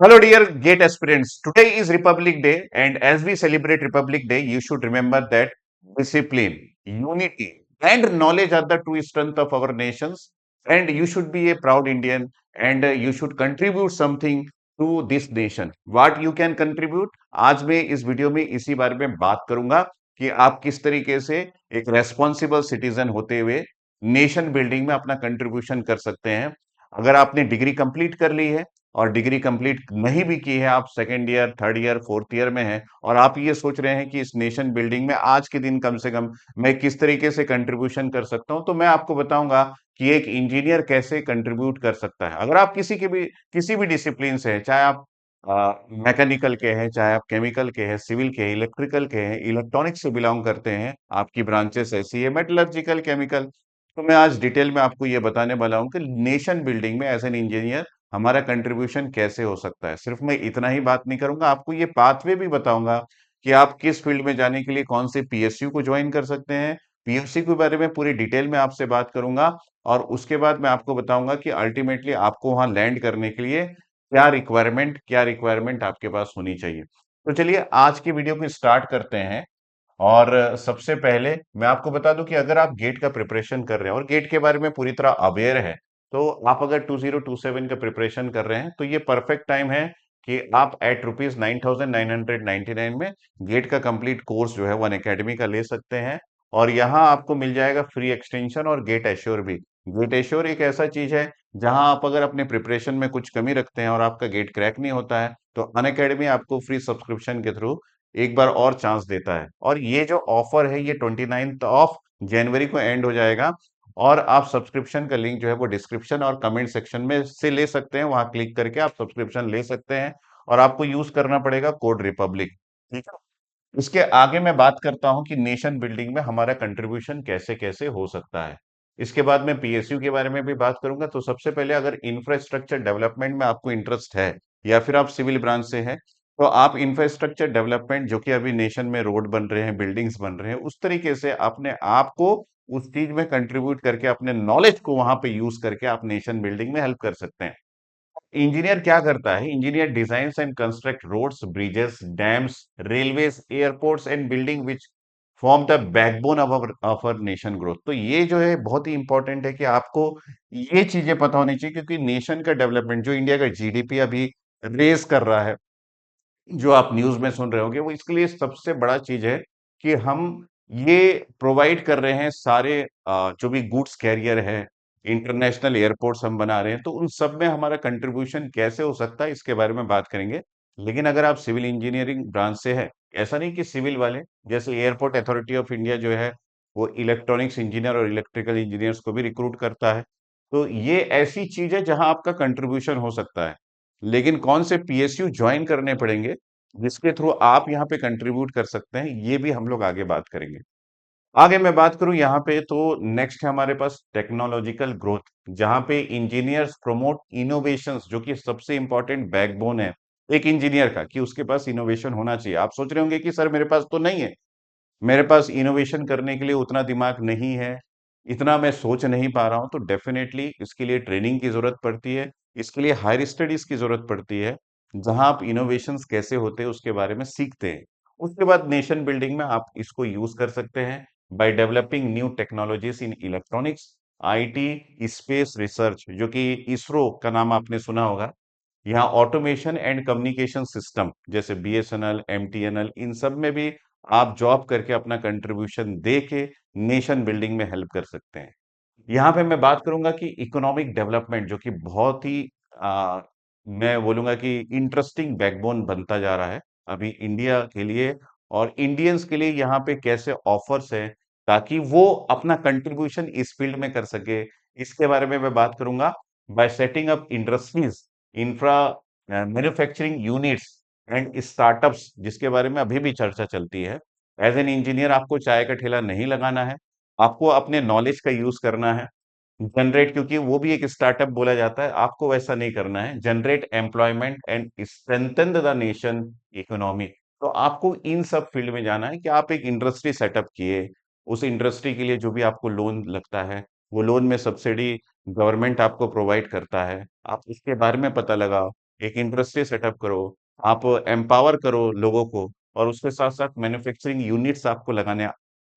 Hello, dear GATE aspirants. Today is Republic Day, and as we celebrate Republic Day, you should remember that discipline, unity, and knowledge are the true strength of our nations. And you should be a proud Indian, and you should contribute something to this nation. What you can contribute? आज मैं इस video में इसी बारे में बात करूंगा कि आप किस तरीके से एक रेस्पॉन्सिबल सिटीजन होते हुए नेशन बिल्डिंग में अपना कंट्रीब्यूशन कर सकते हैं। अगर आपने डिग्री कंप्लीट कर ली है और डिग्री कंप्लीट नहीं भी की है, आप second year, third year, fourth year में हैं और आप ये सोच रहे हैं कि इस नेशन बिल्डिंग में आज के दिन कम से कम मैं किस तरीके से कंट्रीब्यूशन कर सकता हूं, तो मैं आपको बताऊंगा कि एक इंजीनियर कैसे कंट्रीब्यूट कर सकता है। अगर आप किसी भी डिसिप्लिन से हैं, चाहे आप मैकेनिकल के हैं, चाहे आप केमिकल के हैं, सिविल के हैं, इलेक्ट्रिकल के हैं, इलेक्ट्रॉनिक्स से बिलोंग करते हैं, आपकी ब्रांचेस ऐसी है, मेटलर्जिकल, केमिकल, तो मैं आज डिटेल में आपको ये बताने वाला हूं कि नेशन बिल्डिंग में एज एन इंजीनियर हमारा कंट्रीब्यूशन कैसे हो सकता है। सिर्फ मैं इतना ही बात नहीं करूंगा, आपको ये पाथवे भी बताऊंगा कि आप किस फील्ड में जाने के लिए कौन से पीएसयू को ज्वाइन कर सकते हैं। पीएसयू के बारे में पूरी डिटेल में आपसे बात करूंगा और उसके बाद मैं आपको बताऊंगा कि अल्टीमेटली आपको वहां लैंड करने के लिए क्या रिक्वायरमेंट आपके पास होनी चाहिए। तो चलिए आज की वीडियो को स्टार्ट करते हैं। और सबसे पहले मैं आपको बता दूं कि अगर आप गेट का प्रिपरेशन कर रहे हैं और गेट के बारे में पूरी तरह अवेयर है, तो आप अगर 2027 का प्रिपरेशन कर रहे हैं तो ये परफेक्ट टाइम है कि आप एट ₹9,999 में गेट का कंप्लीट कोर्स जो है वन एकेडमी का ले सकते हैं। और यहाँ आपको मिल जाएगा फ्री एक्सटेंशन और गेट एश्योर भी। गेट एश्योर एक ऐसा चीज है जहां आप अगर अपने प्रिपरेशन में कुछ कमी रखते हैं और आपका गेट क्रैक नहीं होता है, तो अन अकेडमी आपको फ्री सब्सक्रिप्शन के थ्रू एक बार और चांस देता है। और ये जो ऑफर है ये 29 ऑफ जनवरी को एंड हो जाएगा। और आप सब्सक्रिप्शन का लिंक जो है वो डिस्क्रिप्शन और कमेंट सेक्शन में से ले सकते हैं, वहां क्लिक करके आप सब्सक्रिप्शन ले सकते हैं। और आपको यूज करना पड़ेगा कोड रिपब्लिक। ठीक है। इसके आगे मैं बात करता हूं कि नेशन बिल्डिंग में हमारा कंट्रीब्यूशन कैसे कैसे हो सकता है। इसके बाद मैं पीएसयू के बारे में भी बात करूंगा। तो सबसे पहले अगर इंफ्रास्ट्रक्चर डेवलपमेंट में आपको इंटरेस्ट है या फिर आप सिविल ब्रांच से हैं, तो आप इंफ्रास्ट्रक्चर डेवलपमेंट जो कि अभी नेशन में रोड बन रहे हैं, बिल्डिंग्स बन रहे हैं, उस तरीके से अपने आप को उस चीज में कंट्रीब्यूट करके अपने नॉलेज को वहां पे यूज करके आप नेशन बिल्डिंग में हेल्प कर सकते हैं। इंजीनियर क्या करता है? Engineer designs and construct roads, bridges, dams, railways, airports and building which form the backbone of our nation growth. तो ये जो है बहुत ही इंपॉर्टेंट है कि आपको ये चीजें पता होनी चाहिए, क्योंकि नेशन का डेवलपमेंट जो इंडिया का जीडीपी अभी रेस कर रहा है, जो आप न्यूज में सुन रहे होंगे, वो इसके लिए सबसे बड़ा चीज है कि हम ये प्रोवाइड कर रहे हैं सारे जो भी गुड्स कैरियर है, इंटरनेशनल एयरपोर्ट्स हम बना रहे हैं, तो उन सब में हमारा कंट्रीब्यूशन कैसे हो सकता है इसके बारे में बात करेंगे। लेकिन अगर आप सिविल इंजीनियरिंग ब्रांच से है, ऐसा नहीं कि सिविल वाले, जैसे एयरपोर्ट अथॉरिटी ऑफ इंडिया जो है वो इलेक्ट्रॉनिक्स इंजीनियर और इलेक्ट्रिकल इंजीनियर्स को भी रिक्रूट करता है। तो ये ऐसी चीज है जहां आपका कंट्रीब्यूशन हो सकता है। लेकिन कौन से पीएसयू ज्वाइन करने पड़ेंगे जिसके थ्रू आप यहाँ पे कंट्रीब्यूट कर सकते हैं, ये भी हम लोग आगे बात करेंगे। आगे मैं बात करूं यहाँ पे, तो नेक्स्ट है हमारे पास टेक्नोलॉजिकल ग्रोथ, जहां पे इंजीनियर्स प्रमोट इनोवेशंस, जो कि सबसे इंपॉर्टेंट बैकबोन है एक इंजीनियर का, कि उसके पास इनोवेशन होना चाहिए। आप सोच रहे होंगे कि सर मेरे पास तो नहीं है, मेरे पास इनोवेशन करने के लिए उतना दिमाग नहीं है, इतना मैं सोच नहीं पा रहा हूं, तो डेफिनेटली इसके लिए ट्रेनिंग की जरूरत पड़ती है, इसके लिए हायर स्टडीज की जरूरत पड़ती है, जहां आप इनोवेशंस कैसे होते हैं उसके बारे में सीखते हैं। उसके बाद नेशन बिल्डिंग में आप इसको यूज कर सकते हैं by developing new technologies in electronics, IT, space research, जो कि इसरो का नाम आपने सुना होगा। यहाँ ऑटोमेशन एंड कम्युनिकेशन सिस्टम जैसे बीएसएनएल, एमटीएनएल, इन सब में भी आप जॉब करके अपना कंट्रीब्यूशन दे के नेशन बिल्डिंग में हेल्प कर सकते हैं। यहाँ पे मैं बात करूंगा कि इकोनॉमिक डेवलपमेंट, जो कि बहुत ही आ, मैं बोलूंगा कि इंटरेस्टिंग बैकबोन बनता जा रहा है अभी इंडिया के लिए और इंडियंस के लिए, यहाँ पे कैसे ऑफर्स है ताकि वो अपना कंट्रीब्यूशन इस फील्ड में कर सके, इसके बारे में मैं बात करूंगा। Bye setting up industries, infra, manufacturing units and startups, जिसके बारे में अभी भी चर्चा चलती है। एज एन इंजीनियर आपको चाय का ठेला नहीं लगाना है, आपको अपने नॉलेज का यूज करना है। जनरेट, क्योंकि वो भी एक स्टार्टअप बोला जाता है, आपको वैसा नहीं करना है। Generate employment and strengthen the nation economy. तो आपको इन सब फील्ड में जाना है कि आप एक इंडस्ट्री सेटअप किए, उस इंडस्ट्री के लिए जो भी आपको लोन लगता है, वो लोन में सब्सिडी गवर्नमेंट आपको प्रोवाइड करता है, आप इसके बारे में पता लगाओ। एक इंडस्ट्री सेटअप करो, आप एम्पावर करो लोगों को और उसके साथ-साथ मैन्युफैक्चरिंग यूनिट्स आपको लगाने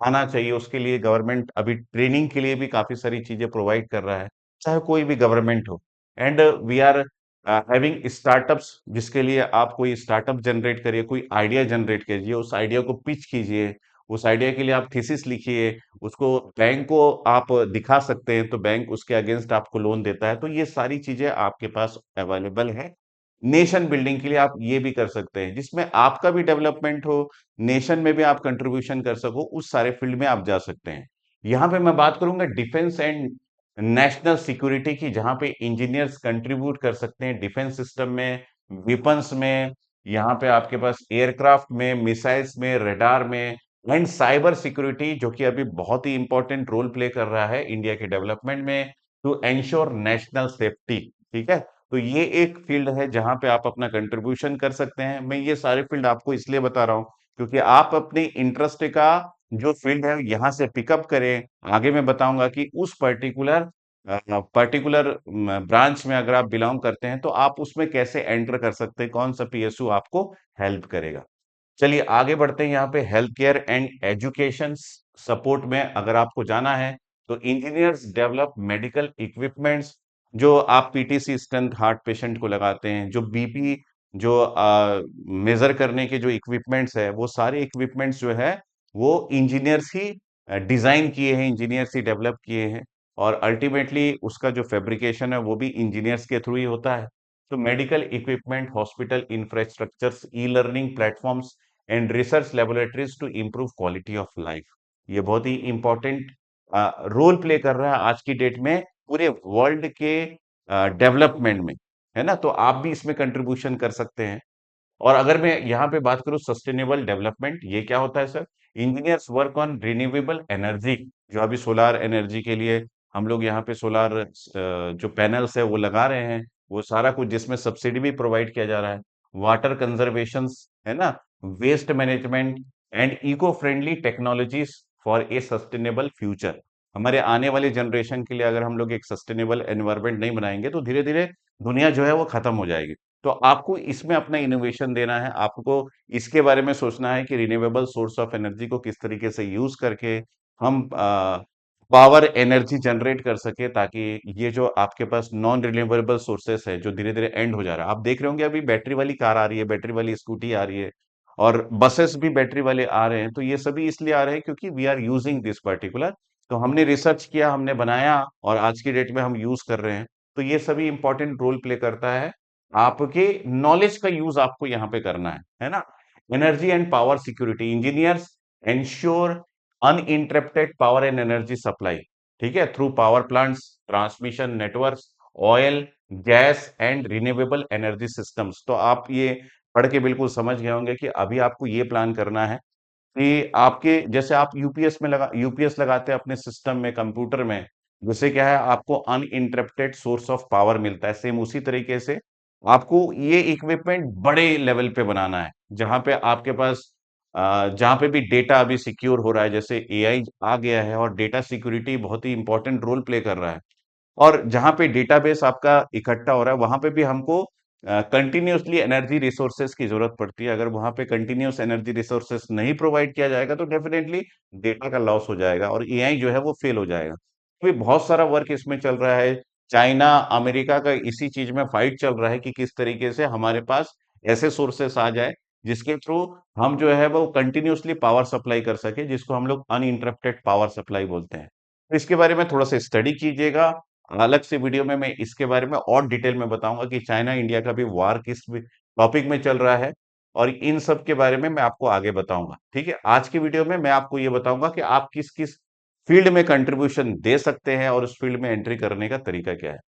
आना चाहिए। उसके लिए गवर्नमेंट अभी ट्रेनिंग के लिए भी काफ़ी सारी चीज़ें प्रोवाइड कर रहा है, चाहे कोई भी गवर्नमेंट हो। And we are having startups जिसके लिए आप कोई स्टार्टअप जनरेट करिए, कोई आइडिया जनरेट कीजिए, उस आइडिया को पिच कीजिए, उस आइडिया के लिए आप थीसिस लिखिए, उसको बैंक को आप दिखा सकते हैं, तो बैंक उसके अगेंस्ट आपको लोन देता है। तो ये सारी चीज़ें आपके पास अवेलेबल है। नेशन बिल्डिंग के लिए आप ये भी कर सकते हैं, जिसमें आपका भी डेवलपमेंट हो, नेशन में भी आप कंट्रीब्यूशन कर सको, उस सारे फील्ड में आप जा सकते हैं। यहाँ पे मैं बात करूँगा डिफेंस एंड नेशनल सिक्योरिटी की, जहाँ पे इंजीनियर्स कंट्रीब्यूट कर सकते हैं डिफेंस सिस्टम में, वेपन्स में, यहाँ पे आपके पास एयरक्राफ्ट में, मिसाइल्स में, रडार में एंड साइबर सिक्योरिटी, जो कि अभी बहुत ही इंपॉर्टेंट रोल प्ले कर रहा है इंडिया के डेवलपमेंट में, टू एंश्योर नेशनल सेफ्टी। ठीक है, तो ये एक फील्ड है जहां पे आप अपना कंट्रीब्यूशन कर सकते हैं। मैं ये सारे फील्ड आपको इसलिए बता रहा हूं क्योंकि आप अपने इंटरेस्ट का जो फील्ड है यहाँ से पिकअप करें। आगे मैं बताऊंगा कि उस पर्टिकुलर ब्रांच में अगर आप बिलोंग करते हैं तो आप उसमें कैसे एंटर कर सकते हैं, कौन सा पीएसयू आपको हेल्प करेगा। चलिए आगे बढ़ते हैं। यहाँ पे health care and education support में अगर आपको जाना है तो इंजीनियर्स डेवलप मेडिकल इक्विपमेंट्स, जो आप पीटीसी स्टेंट हार्ट पेशेंट को लगाते हैं, जो बीपी जो मेजर करने के जो इक्विपमेंट्स है, वो सारे इक्विपमेंट्स जो है वो इंजीनियर्स ही डिजाइन किए हैं, इंजीनियर्स ही डेवलप किए हैं और अल्टीमेटली उसका जो फैब्रिकेशन है वो भी इंजीनियर्स के थ्रू ही होता है। तो medical equipment, hospital infrastructures, e learning platforms and research laboratories to improve quality of life, ये बहुत ही इंपॉर्टेंट रोल प्ले कर रहा है आज की डेट में पूरे वर्ल्ड के डेवलपमेंट में, है ना। तो आप भी इसमें कंट्रीब्यूशन कर सकते हैं। और अगर मैं यहाँ पे बात करूँ सस्टेनेबल डेवलपमेंट, ये क्या होता है sir? Engineers work on renewable energy, जो अभी सोलार एनर्जी के लिए हम लोग यहाँ पे सोलार जो पैनल्स है वो लगा रहे हैं, वो सारा कुछ जिसमें सब्सिडी भी प्रोवाइड किया जा रहा है। वाटर कंजर्वेशन, है ना, waste management and eco friendly technologies for a sustainable future. हमारे आने वाले जनरेशन के लिए अगर हम लोग एक सस्टेनेबल एनवायरनमेंट नहीं बनाएंगे तो धीरे धीरे दुनिया जो है वो खत्म हो जाएगी। तो आपको इसमें अपना इनोवेशन देना है, आपको इसके बारे में सोचना है कि रिन्यूएबल सोर्स ऑफ एनर्जी को किस तरीके से यूज करके हम पावर एनर्जी जनरेट कर सके, ताकि ये जो आपके पास नॉन रिन्यूएबल सोर्सेस है जो धीरे धीरे एंड हो जा रहा है। आप देख रहे होंगे अभी बैटरी वाली कार आ रही है, बैटरी वाली स्कूटी आ रही है और बसेस भी बैटरी वाले आ रहे हैं। तो ये सभी इसलिए आ रहे हैं क्योंकि we are using this particular, तो हमने रिसर्च किया, हमने बनाया और आज की डेट में हम यूज कर रहे हैं। तो ये सभी इंपॉर्टेंट रोल प्ले करता है, आपके नॉलेज का यूज आपको यहाँ पे करना है ना। Energy and power security, engineers ensure uninterrupted power and energy supply, ठीक है, through power plants, transmission networks, oil, gas and renewable energy systems. तो आप ये पढ़ के बिल्कुल समझ गए होंगे कि अभी आपको ये प्लान करना है कि आपके जैसे आप यूपीएस लगाते हैं अपने सिस्टम में, कंप्यूटर में, जिससे क्या है आपको अनइंटरप्टेड सोर्स ऑफ पावर मिलता है। सेम उसी तरीके से आपको ये इक्विपमेंट बड़े लेवल पे बनाना है, जहां पे आपके पास जहां पे भी डेटा अभी सिक्योर हो रहा है, जैसे एआई आ गया है और डेटा सिक्योरिटी बहुत ही इंपॉर्टेंट रोल प्ले कर रहा है। और जहां पे डेटाबेस आपका इकट्ठा हो रहा है वहां पे भी हमको कंटिन्यूअसली एनर्जी रिसोर्सेज की जरूरत पड़ती है। अगर वहां पे कंटिन्यूअस एनर्जी रिसोर्सेज नहीं प्रोवाइड किया जाएगा तो डेफिनेटली डेटा का लॉस हो जाएगा और एआई जो है वो फेल हो जाएगा। तो बहुत सारा वर्क इसमें चल रहा है। चाइना अमेरिका का इसी चीज में फाइट चल रहा है कि किस तरीके से हमारे पास ऐसे सोर्सेस आ जाए जिसके थ्रू हम जो है वो कंटिन्यूअसली पावर सप्लाई कर सके, जिसको हम लोग अनइंटरप्टेड पावर सप्लाई बोलते हैं। तो इसके बारे में थोड़ा सा स्टडी कीजिएगा। अलग से वीडियो में मैं इसके बारे में और डिटेल में बताऊंगा कि चाइना इंडिया का भी वार किस टॉपिक में चल रहा है और इन सब के बारे में मैं आपको आगे बताऊंगा। ठीक है, आज की वीडियो में मैं आपको ये बताऊंगा कि आप किस किस फील्ड में कंट्रीब्यूशन दे सकते हैं और उस फील्ड में एंट्री करने का तरीका क्या है।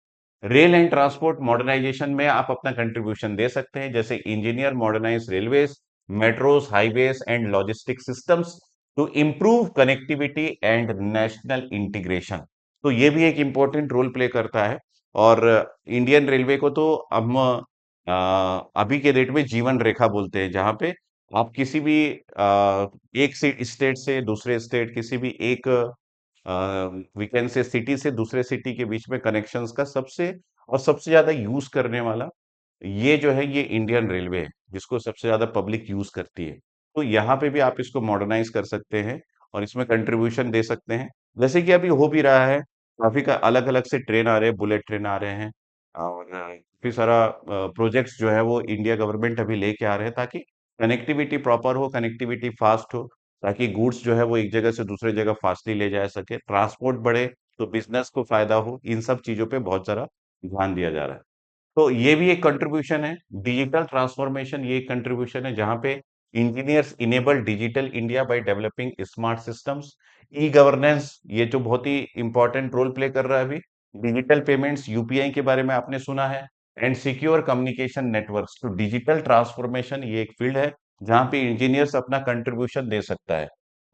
रेल एंड ट्रांसपोर्ट मॉडर्नाइजेशन में आप अपना कंट्रीब्यूशन दे सकते हैं, जैसे engineer modernise railways, metros, highways and logistic systems to improve connectivity and national integration. तो ये भी एक इंपॉर्टेंट रोल प्ले करता है। और इंडियन रेलवे को तो हम अभी के डेट में जीवन रेखा बोलते हैं, जहां पे आप किसी भी एक स्टेट से दूसरे स्टेट, किसी भी एक वीकेंड से सिटी दूसरे सिटी के बीच में कनेक्शंस का सबसे और सबसे ज्यादा यूज करने वाला ये जो है ये इंडियन रेलवे है, जिसको सबसे ज़्यादा पब्लिक यूज़ करती है। तो यहाँ पे भी आप इसको मॉडर्नाइज़ कर सकते हैं और इसमें कंट्रीब्यूशन दे सकते हैं। जैसे कि अभी हो भी रहा है, काफ़ी का अलग-अलग से ट्रेन आ रहे हैं, बुलेट ट्रेन आ रहे हैं और काफ़ी सारा प्रोजेक्ट्स जो है वो इंडिया गवर्नमेंट अभी लेके आ रहे हैं ताकि कनेक्टिविटी प्रॉपर हो, कनेक्टिविटी फास्ट हो, ताकि गुड्स जो है वो एक जगह से दूसरे जगह फास्टली ले जा सके, ट्रांसपोर्ट बढ़े, तो बिज़नेस को फ़ायदा हो। इन सब चीज़ों पे बहुत सारा ध्यान दिया जा रहा है। तो ये भी एक कंट्रीब्यूशन है। डिजिटल ट्रांसफॉर्मेशन ये एक कंट्रीब्यूशन है जहां पे engineers enable digital India by developing smart systems. E governance ये जो बहुत ही इंपॉर्टेंट रोल प्ले कर रहा है अभी। डिजिटल पेमेंट्स यूपीआई के बारे में आपने सुना है। And secure communication networks. तो डिजिटल ट्रांसफॉर्मेशन ये एक फील्ड है जहां पे इंजीनियर्स अपना कंट्रीब्यूशन दे सकता है।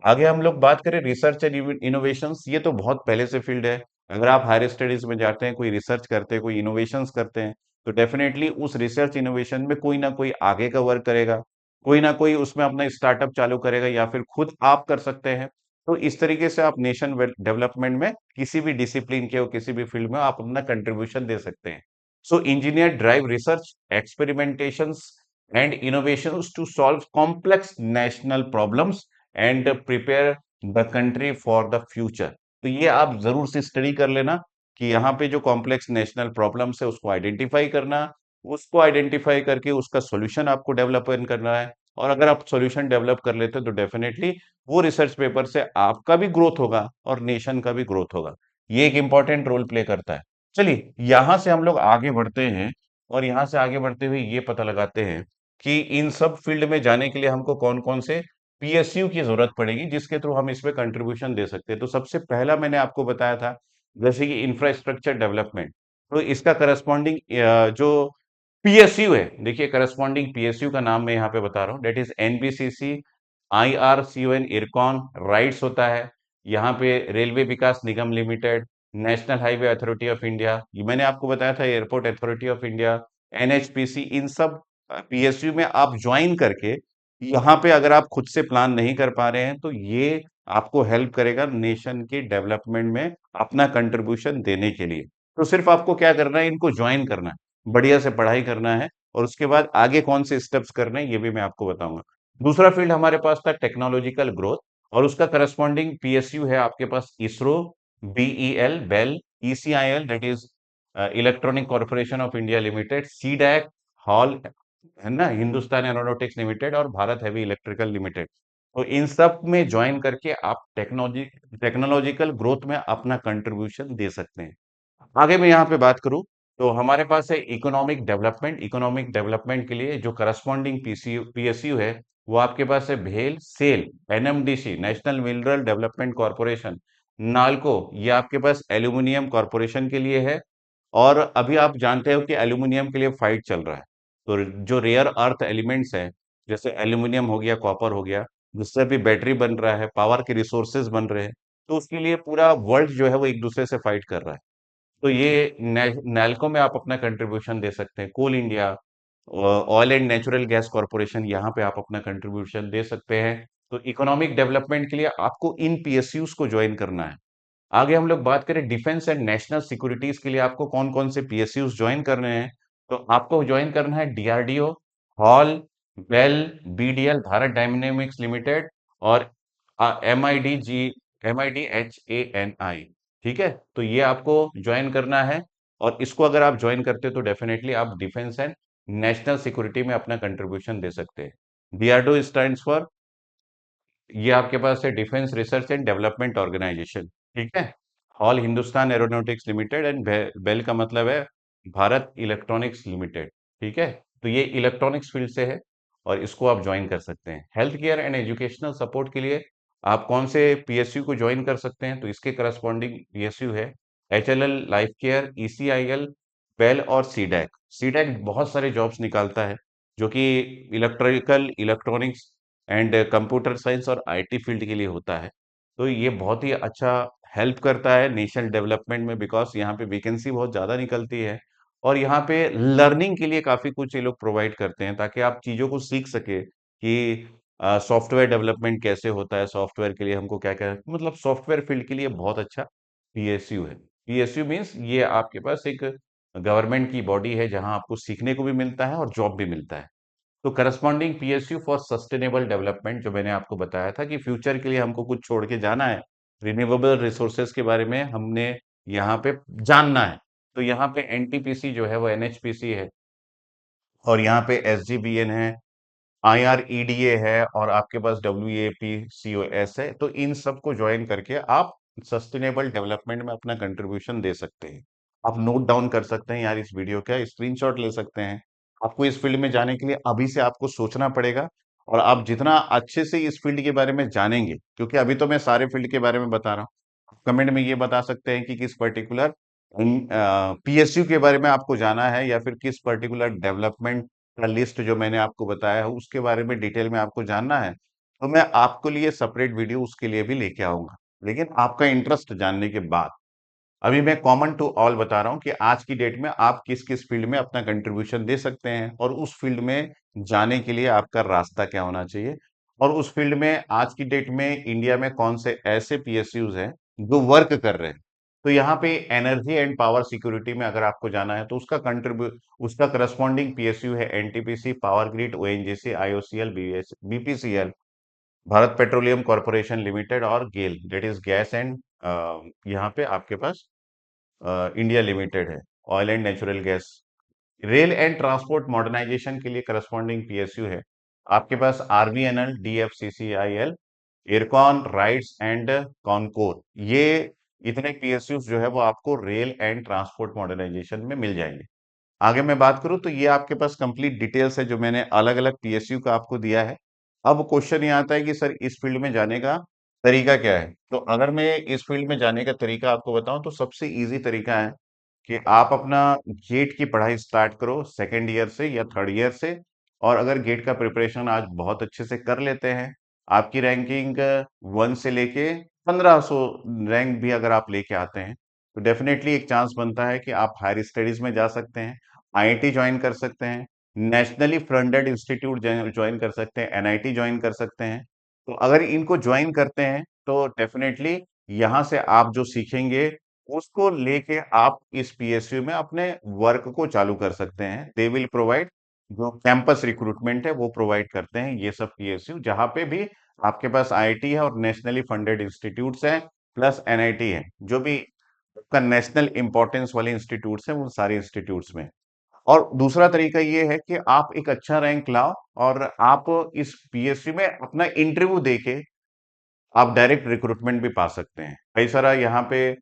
आगे हम लोग बात करें रिसर्च एंड इनोवेशंस, ये तो बहुत पहले से फील्ड है। अगर आप हायर स्टडीज में जाते हैं, कोई रिसर्च करते हैं, कोई इनोवेशंस करते हैं, तो डेफिनेटली उस रिसर्च इनोवेशन में कोई ना कोई आगे का वर्क करेगा, कोई ना कोई उसमें अपना स्टार्टअप चालू करेगा या फिर खुद आप कर सकते हैं। तो इस तरीके से आप नेशन डेवलपमेंट में किसी भी डिसिप्लिन के हो, किसी भी फील्ड में आप अपना कंट्रीब्यूशन दे सकते हैं। So engineer drive research, experimentations and innovations to solve complex national problems and prepare the country for the future. तो ये आप जरूर से स्टडी कर लेना कि यहाँ पे जो कॉम्प्लेक्स नेशनल प्रॉब्लम्स है उसको आइडेंटिफाई करना, उसको आइडेंटिफाई करके उसका सॉल्यूशन आपको डेवलप करना है। और अगर आप सॉल्यूशन डेवलप कर लेते हो तो डेफिनेटली वो रिसर्च पेपर से आपका भी ग्रोथ होगा और नेशन का भी ग्रोथ होगा। ये एक इंपॉर्टेंट रोल प्ले करता है। चलिए यहां से हम लोग आगे बढ़ते हैं और यहां से आगे बढ़ते हुए ये पता लगाते हैं कि इन सब फील्ड में जाने के लिए हमको कौन कौन से पीएसयू की जरूरत पड़ेगी जिसके थ्रू हम इसमें कंट्रीब्यूशन दे सकते हैं। तो सबसे पहला मैंने आपको बताया था जैसे कि इंफ्रास्ट्रक्चर डेवलपमेंट। तो इसका करस्पॉन्डिंग जो पीएसयू है, देखिए करस्पॉन्डिंग पीएसयू का नाम मैं यहाँ पे बता रहा हूँ, that is NBCC IRCON IRCON RITES होता है। यहाँ पे railway Vikas Nigam limited, national highway authority of India, ये मैंने आपको बताया था airport authority of India, NHPC, इन सब पीएसयू में आप ज्वाइन करके यहाँ पे अगर आप खुद से प्लान नहीं कर पा रहे हैं तो ये आपको हेल्प करेगा नेशन के डेवलपमेंट में अपना कंट्रीब्यूशन देने के लिए। तो सिर्फ आपको क्या करना है, इनको ज्वाइन करना है, बढ़िया से पढ़ाई करना है और उसके बाद आगे कौन से स्टेप्स करने हैं ये भी मैं आपको बताऊंगा। दूसरा फील्ड हमारे पास था टेक्नोलॉजिकल ग्रोथ और उसका करस्पॉन्डिंग पीएसयू है आपके पास ISRO, BEL, BEL, ECIL that is electronic corporation of India limited, CDAC, HAL है ना, हिंदुस्तान एरोनॉटिक्स लिमिटेड और भारत हैवी इलेक्ट्रिकल लिमिटेड। तो इन सब में ज्वाइन करके आप टेक्नोलॉजिकल ग्रोथ में अपना कंट्रीब्यूशन दे सकते हैं। आगे मैं यहाँ पे बात करूं तो हमारे पास है इकोनॉमिक डेवलपमेंट। इकोनॉमिक डेवलपमेंट के लिए जो करस्पॉन्डिंग पीएसयू है वो आपके पास है भेल, SAIL, NMDC national mineral development corporation, NALCO ये आपके पास एल्यूमिनियम कॉरपोरेशन के लिए है। और अभी आप जानते हो कि एल्यूमिनियम के लिए फाइट चल रहा है। तो जो रेयर अर्थ एलिमेंट्स हैं जैसे एल्यूमिनियम हो गया, कॉपर हो गया, जिससे भी बैटरी बन रहा है, पावर के रिसोर्सेज बन रहे हैं, तो उसके लिए पूरा वर्ल्ड जो है वो एक दूसरे से फाइट कर रहा है। तो ये नैल्को में आप अपना कंट्रीब्यूशन दे सकते हैं। Coal India, oil and natural gas corporation, यहाँ पे आप अपना कंट्रीब्यूशन दे सकते हैं। तो इकोनॉमिक डेवलपमेंट के लिए आपको इन पीएसयूज को ज्वाइन करना है। आगे हम लोग बात करें डिफेंस एंड नेशनल सिक्योरिटीज के लिए आपको कौन कौन से पीएसयूज ज्वाइन करने हैं। तो आपको ज्वाइन करना है DRDO, HAL, BEL, BDL Bharat dynamics limited और M I D H A N I. ठीक है, तो ये आपको ज्वाइन करना है और इसको अगर आप ज्वाइन करते हो तो डेफिनेटली आप डिफेंस एंड नेशनल सिक्योरिटी में अपना कंट्रीब्यूशन दे सकते हैं। डीआरडीओ स्टैंड्स फॉर, ये आपके पास है defence research and development organisation. ठीक है, HAL Hindustan aeronautics limited and BEL का मतलब है भारत इलेक्ट्रॉनिक्स लिमिटेड। ठीक है, तो ये इलेक्ट्रॉनिक्स फील्ड से है और इसको आप ज्वाइन कर सकते हैं। Health care and educational support के लिए आप कौन से पीएसयू को ज्वाइन कर सकते हैं, तो इसके करस्पॉन्डिंग पीएसयू है HLL life care, ECIL, BEL और सीडैक। सीडैक बहुत सारे जॉब्स निकालता है जो कि electrical, electronics and computer science और आईटी फील्ड के लिए होता है। तो ये बहुत ही अच्छा हेल्प करता है नेशनल डेवलपमेंट में बिकॉज यहाँ पे वैकेंसी बहुत ज़्यादा निकलती है और यहाँ पे लर्निंग के लिए काफ़ी कुछ ये लोग प्रोवाइड करते हैं ताकि आप चीज़ों को सीख सके कि सॉफ्टवेयर डेवलपमेंट कैसे होता है, सॉफ्टवेयर के लिए हमको क्या क्या, मतलब सॉफ्टवेयर फील्ड के लिए बहुत अच्छा पीएसयू है। पीएसयू मीन्स ये आपके पास एक गवर्नमेंट की बॉडी है जहां आपको सीखने को भी मिलता है और जॉब भी मिलता है। तो corresponding PSU for sustainable development, जो मैंने आपको बताया था कि फ्यूचर के लिए हमको कुछ छोड़ के जाना है, रिन्यूएबल रिसोर्सेज के बारे में हमने यहाँ पे जानना है। तो यहाँ पे एनटीपीसी जो है वो एनएचपीसी है, और यहाँ पे एसजीबीएन है, आईआरईडीए है, और आपके पास डब्ल्यूएपीसीओएस है। तो इन सबको ज्वाइन करके आप सस्टेनेबल डेवलपमेंट में अपना कंट्रीब्यूशन दे सकते हैं। आप नोट डाउन कर सकते हैं यार, इस वीडियो का स्क्रीनशॉट ले सकते हैं। आपको इस फील्ड में जाने के लिए अभी से आपको सोचना पड़ेगा, और आप जितना अच्छे से इस फील्ड के बारे में जानेंगे, क्योंकि अभी तो मैं सारे फील्ड के बारे में बता रहा हूँ, कमेंट में ये बता सकते हैं कि किस पर्टिकुलर पीएसयू के बारे में आपको जाना है, या फिर किस पर्टिकुलर डेवलपमेंट का लिस्ट जो मैंने आपको बताया है उसके बारे में डिटेल में आपको जानना है, तो मैं आपको लिए सेपरेट वीडियो उसके लिए भी लेके आऊंगा, लेकिन आपका इंटरेस्ट जानने के बाद। अभी मैं कॉमन टू ऑल बता रहा हूं कि आज की डेट में आप किस किस फील्ड में अपना कंट्रीब्यूशन दे सकते हैं, और उस फील्ड में जाने के लिए आपका रास्ता क्या होना चाहिए, और उस फील्ड में आज की डेट में इंडिया में कौन से ऐसे पीएसयूज हैं जो वर्क कर रहे हैं। तो यहाँ पे एनर्जी एंड पावर सिक्योरिटी में अगर आपको जाना है तो उसका करस्पॉन्डिंग पीएसयू है NTPC, power grid, ONGC, IOCL, BPCL, Bharat petroleum corporation limited, और GAIL, that is gas and, यहाँ पे आपके पास इंडिया लिमिटेड है, oil and natural gas. Rail and transport modernisation के लिए करस्पॉन्डिंग पीएसयू है आपके पास RBNL, DFCCIL, IRCON, RITES and CONCOR. ये इतने पीएसयू जो है वो आपको रेल एंड ट्रांसपोर्ट मॉडर्नाइजेशन में मिल जाएंगे। आगे मैं बात करूं तो ये आपके पास कंप्लीट डिटेल्स है जो मैंने अलग अलग पीएसयू का आपको दिया है। अब क्वेश्चन ये आता है कि सर इस फील्ड में जाने का तरीका क्या है। तो अगर मैं इस फील्ड में जाने का तरीका आपको बताऊं तो सबसे इजी तरीका है कि आप अपना गेट की पढ़ाई स्टार्ट करो सेकेंड ईयर से या थर्ड ईयर से। और अगर गेट का प्रिपरेशन आज बहुत अच्छे से कर लेते हैं, आपकी रैंकिंग 1 से लेके 1500 रैंक भी अगर आप लेके आते हैं, तो डेफिनेटली एक चांस बनता है कि आप हायर स्टडीज में जा सकते हैं, आईआईटी ज्वाइन कर सकते हैं, नेशनली फंडेड इंस्टीट्यूट ज्वाइन कर सकते हैं, एनआईटी ज्वाइन कर सकते हैं। तो अगर इनको ज्वाइन करते हैं तो डेफिनेटली यहाँ से आप जो सीखेंगे उसको लेके आप इस पीएसयू में अपने वर्क को चालू कर सकते हैं। दे विल प्रोवाइड, जो कैंपस रिक्रूटमेंट है वो प्रोवाइड करते हैं ये सब पीएसयू, जहां पे भी आपके पास आईआईटी है और नेशनली फंडेड इंस्टीट्यूट्स हैं, प्लस एनआईटी है, जो भी का नेशनल इंपॉर्टेंस वाले इंस्टीट्यूट्स हैं, वो सारे इंस्टीट्यूट्स में। और दूसरा तरीका ये है कि आप एक अच्छा रैंक लाओ और आप इस पीएसयू में अपना इंटरव्यू देके आप डायरेक्ट रिक्रूटमेंट भी पा सकते हैं। कई सारा यहाँ पे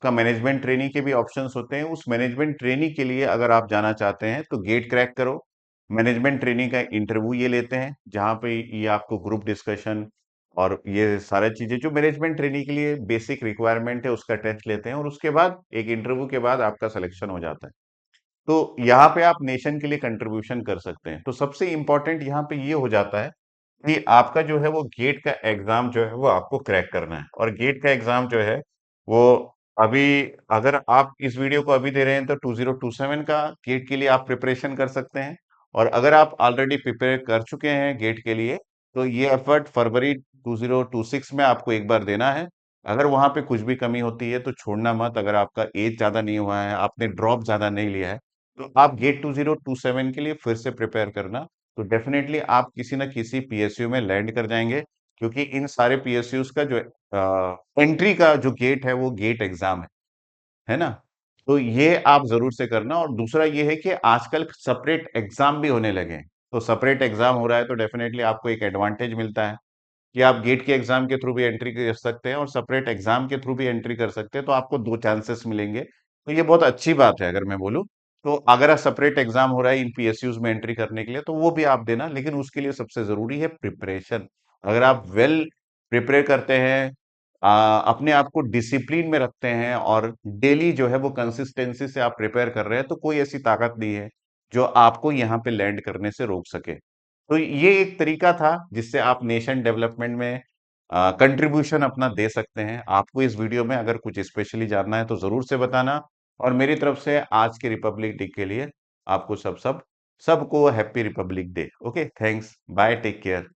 का मैनेजमेंट ट्रेनी के भी ऑप्शंस होते हैं। उस मैनेजमेंट ट्रेनी के लिए अगर आप जाना चाहते हैं तो गेट क्रैक करो, मैनेजमेंट ट्रेनी का इंटरव्यू ये लेते हैं, जहाँ पे ये आपको ग्रुप डिस्कशन और ये सारी चीजें जो मैनेजमेंट ट्रेनी के लिए बेसिक रिक्वायरमेंट है उसका टेस्ट लेते हैं, और उसके बाद एक इंटरव्यू के बाद आपका सिलेक्शन हो जाता है। तो यहाँ पे आप नेशन के लिए कंट्रीब्यूशन कर सकते हैं। तो सबसे इंपॉर्टेंट यहाँ पे ये हो जाता है कि आपका जो है वो गेट का एग्जाम जो है वो आपको क्रैक करना है, और गेट का एग्जाम जो है वो अभी, अगर आप इस वीडियो को अभी दे रहे हैं तो 2027 का गेट के लिए आप प्रिपरेशन कर सकते हैं। और अगर आप ऑलरेडी प्रिपेयर कर चुके हैं गेट के लिए, तो ये एफर्ट फरवरी 2026 में आपको एक बार देना है। अगर वहां पे कुछ भी कमी होती है तो छोड़ना मत। अगर आपका एज ज्यादा नहीं हुआ है, आपने ड्रॉप ज्यादा नहीं लिया है, तो आप गेट 2027 के लिए फिर से प्रिपेयर करना। तो डेफिनेटली आप किसी न किसी पीएसयू में लैंड कर जाएंगे, क्योंकि इन सारे पीएसयूज का जो एंट्री का जो गेट है वो गेट एग्जाम है ना। तो ये आप जरूर से करना। और दूसरा ये है कि आजकल सेपरेट एग्जाम भी होने लगे हैं। तो सेपरेट एग्जाम हो रहा है तो डेफिनेटली आपको एक एडवांटेज मिलता है कि आप गेट के एग्जाम के थ्रू भी एंट्री कर सकते हैं और सेपरेट एग्जाम के थ्रू भी एंट्री कर सकते हैं, तो आपको दो चांसेस मिलेंगे। तो ये बहुत अच्छी बात है अगर मैं बोलूँ। तो अगर सेपरेट एग्जाम हो रहा है इन पीएसयूज में एंट्री करने के लिए तो वो भी आप देना, लेकिन उसके लिए सबसे जरूरी है प्रिपरेशन। अगर आप वेल प्रिपेयर करते हैं, अपने आप को डिसिप्लिन में रखते हैं और डेली जो है वो कंसिस्टेंसी से आप प्रिपेयर कर रहे हैं, तो कोई ऐसी ताकत नहीं है जो आपको यहाँ पे लैंड करने से रोक सके। तो ये एक तरीका था जिससे आप नेशन डेवलपमेंट में कंट्रीब्यूशन अपना दे सकते हैं। आपको इस वीडियो में अगर कुछ स्पेशली जानना है तो जरूर से बताना। और मेरी तरफ से आज के रिपब्लिक डे के लिए आपको सबको happy republic day. Okay, thanks, bye, take care.